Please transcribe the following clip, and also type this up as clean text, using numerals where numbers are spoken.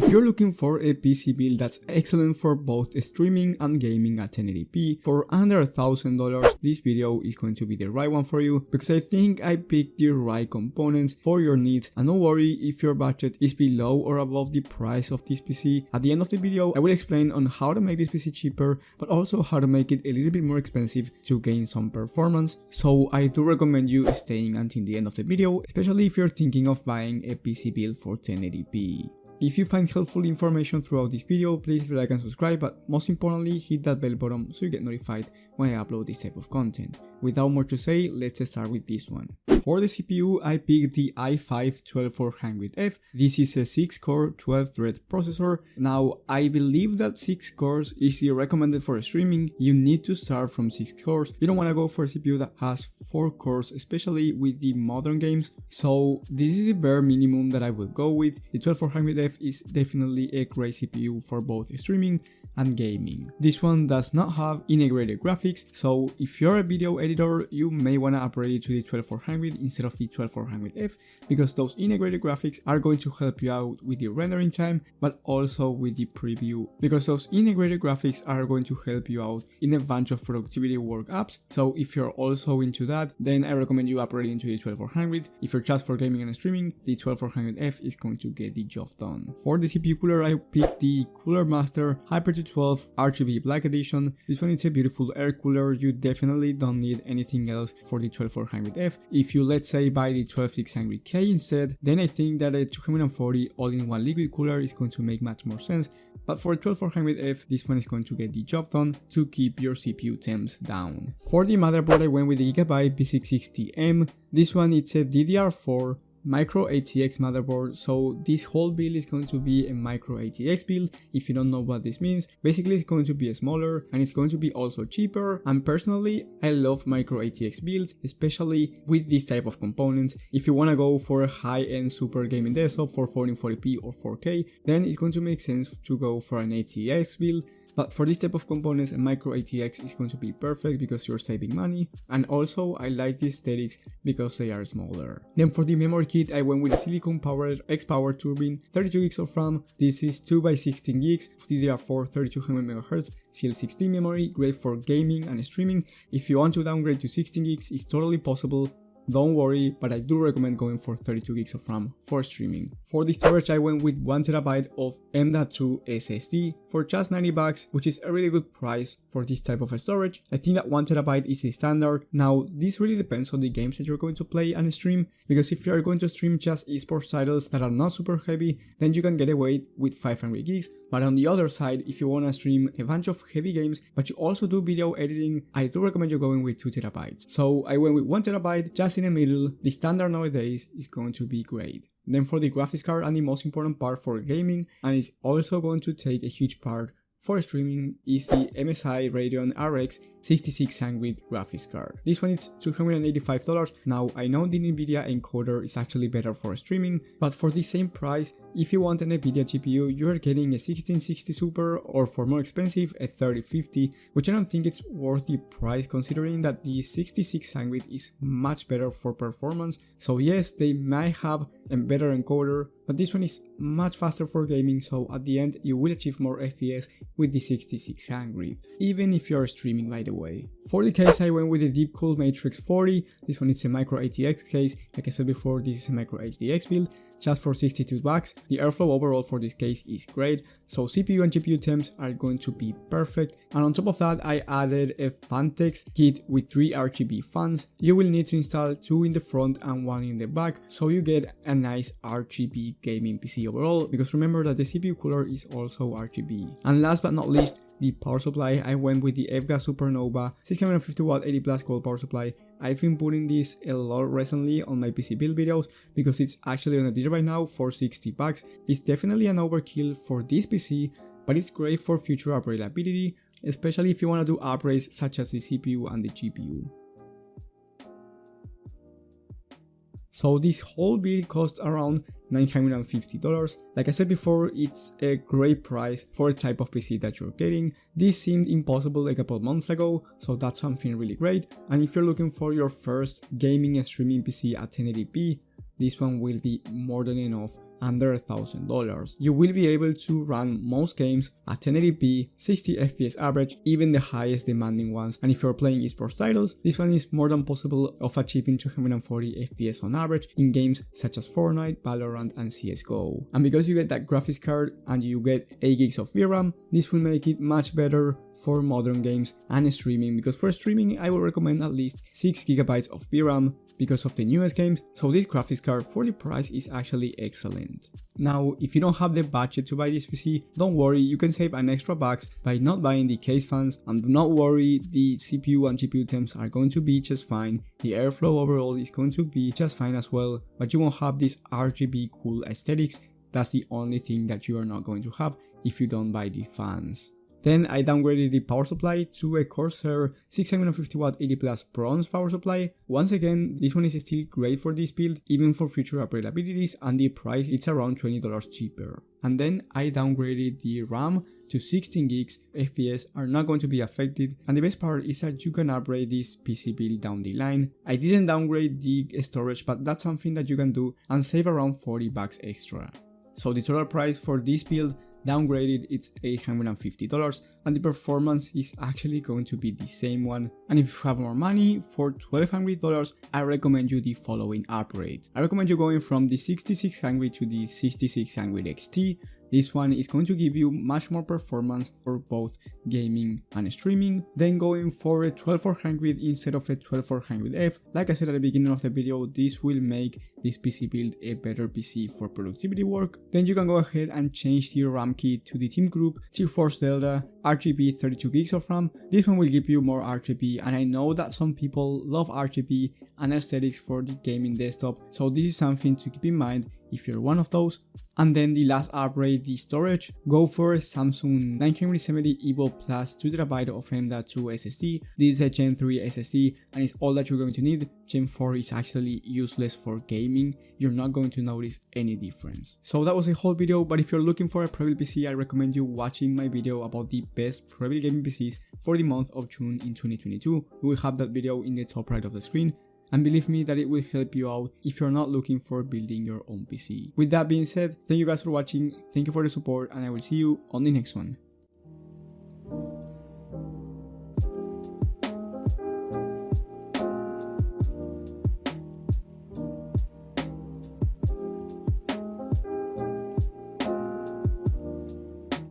If you're looking for a PC build that's excellent for both streaming and gaming at 1080p for under $1,000, this video is going to be the right one for you, because I think I picked the right components for your needs. And don't worry if your budget is below or above the price of this PC. At the end of the video I will explain on how to make this PC cheaper, but also how to make it a little bit more expensive to gain some performance. So I do recommend you staying until the end of the video, especially if you're thinking of buying a PC build for 1080p. If you find helpful information throughout this video, please like and subscribe, but most importantly hit that bell button so you get notified when I upload this type of content. Without more to say, let's start with this one. For the CPU, I picked the i5-12400F. This is a 6-core 12-thread processor. Now, I believe that 6 cores is the recommended for streaming. You need to start from 6 cores. You don't want to go for a CPU that has 4 cores, especially with the modern games. So this is the bare minimum that I will go with. The 12400F is definitely a great CPU for both streaming and gaming. This one does not have integrated graphics, so if you're a video editor, you may want to upgrade it to the 12400 instead of the 12400F, because those integrated graphics are going to help you out with the rendering time, but also with the preview, because those integrated graphics are going to help you out in a bunch of productivity work apps. So if you're also into that, then I recommend you upgrading to the 12400. If you're just for gaming and streaming, the 12400F is going to get the job done. For the CPU cooler, I picked the Cooler Master Hyper 212 RGB Black Edition. This one is a beautiful air cooler. You definitely don't need anything else for the 12400F. If you, let's say, buy the 12600K instead, then I think that a 240 all-in-one liquid cooler is going to make much more sense. But for 12400F, this one is going to get the job done to keep your CPU temps down. For the motherboard, I went with the Gigabyte P660M. This one, it's a DDR4 micro ATX motherboard, so this whole build is going to be a micro ATX build. If you don't know what this means, basically it's going to be smaller and it's going to be also cheaper. And personally, I love micro ATX builds, especially with this type of components. If you want to go for a high-end super gaming desktop for 1440p or 4K, then it's going to make sense to go for an ATX build. But for this type of components, a micro ATX is going to be perfect because you're saving money, and also I like the aesthetics because they are smaller. Then for the memory kit, I went with a silicon powered X-Power turbine, 32 gigs of RAM. This is 2x16 gigs, DDR4 3200MHz CL16 memory, great for gaming and streaming. If you want to downgrade to 16 gigs, it's totally possible. Don't worry, but I do recommend going for 32 gigs of RAM for streaming. For the storage, I went with 1TB of M.2 SSD for just $90, which is a really good price for this type of a storage. I think that 1TB is the standard. Now, this really depends on the games that you're going to play and stream, because if you are going to stream just esports titles that are not super heavy, then you can get away with 500 gigs. But on the other side, if you want to stream a bunch of heavy games, but you also do video editing, I do recommend you going with 2TB. So I went with 1TB, just in the middle. The standard nowadays is going to be great. Then for the graphics card, and the most important part for gaming, and it's also going to take a huge part for streaming, is the MSI Radeon RX 6600 graphics card. This one is $285. Now, I know the Nvidia encoder is actually better for streaming, but for the same price, if you want an Nvidia GPU, you're getting a 1660 Super, or for more expensive, a 3050, which I don't think it's worth the price considering that the 6600 is much better for performance. So yes, they might have a better encoder, but this one is much faster for gaming, so at the end you will achieve more FPS with the 6600, even if you are streaming, by the way. For the case, I went with the Deepcool Matrix 40. This one is a micro ATX case. Like I said before, this is a micro HDX build, just for $62. The airflow overall for this case is great, so CPU and GPU temps are going to be perfect. And on top of that, I added a Fantex kit with 3 RGB fans. You will need to install 2 in the front and 1 in the back, so you get a nice RGB gaming PC overall, because remember that the CPU cooler is also RGB. And last but not least, the power supply. I went with the EVGA Supernova 650W 80+ gold power supply. I've been putting this a lot recently on my PC build videos because it's actually on a deal right now for $60. It's definitely an overkill for this PC, but it's great for future upgradability, especially if you want to do upgrades such as the CPU and the GPU. So this whole build costs around $950. Like I said before, it's a great price for the type of PC that you're getting. This seemed impossible a couple months ago, so that's something really great. And if you're looking for your first gaming and streaming PC at 1080p, this one will be more than enough under $1,000. You will be able to run most games at 1080p, 60 FPS average, even the highest demanding ones, and if you're playing esports titles, this one is more than possible of achieving 240 FPS on average in games such as Fortnite, Valorant and CSGO. And because you get that graphics card and you get 8 gigs of VRAM, this will make it much better for modern games and streaming, because for streaming I would recommend at least 6 GB of VRAM because of the newest games, so this graphics card for the price is actually excellent. Now, if you don't have the budget to buy this PC, don't worry, you can save an extra bucks by not buying the case fans, and do not worry, the CPU and GPU temps are going to be just fine, the airflow overall is going to be just fine as well, but you won't have this RGB cool aesthetics. That's the only thing that you are not going to have if you don't buy the fans. Then I downgraded the power supply to a Corsair 6750W 80+ bronze power supply. Once again, this one is still great for this build, even for future upgrade abilities, and the price it's around $20 cheaper. And then I downgraded the RAM to 16 gigs, FPS are not going to be affected, and the best part is that you can upgrade this PC build down the line. I didn't downgrade the storage, but that's something that you can do and save around $40 extra. So the total price for this build downgraded, it's $850, and the performance is actually going to be the same one. And if you have more money, for $1,200 I recommend you the following upgrades. I recommend you going from the 6600 to the 6600 XT. This one is going to give you much more performance for both gaming and streaming. Then going for a 12400 instead of a 12400F. Like I said at the beginning of the video, this will make this PC build a better PC for productivity work. Then you can go ahead and change the RAM key to the Team Group T-Force Delta RGB 32 gigs of RAM. This one will give you more RGB, and I know that some people love RGB and aesthetics for the gaming desktop, so this is something to keep in mind if you're one of those. And then the last upgrade, the storage, go for a Samsung 970 EVO Plus 2TB of M.2 SSD. This is a Gen 3 SSD and it's all that you're going to need. Gen 4 is actually useless for gaming, you're not going to notice any difference. So that was a whole video, but if you're looking for a Prebuilt PC, I recommend you watching my video about the best Prebuilt gaming PCs for the month of June in 2022. You will have that video in the top right of the screen. And believe me that it will help you out if you're not looking for building your own PC. With that being said, thank you guys for watching, thank you for the support, and I will see you on the next one.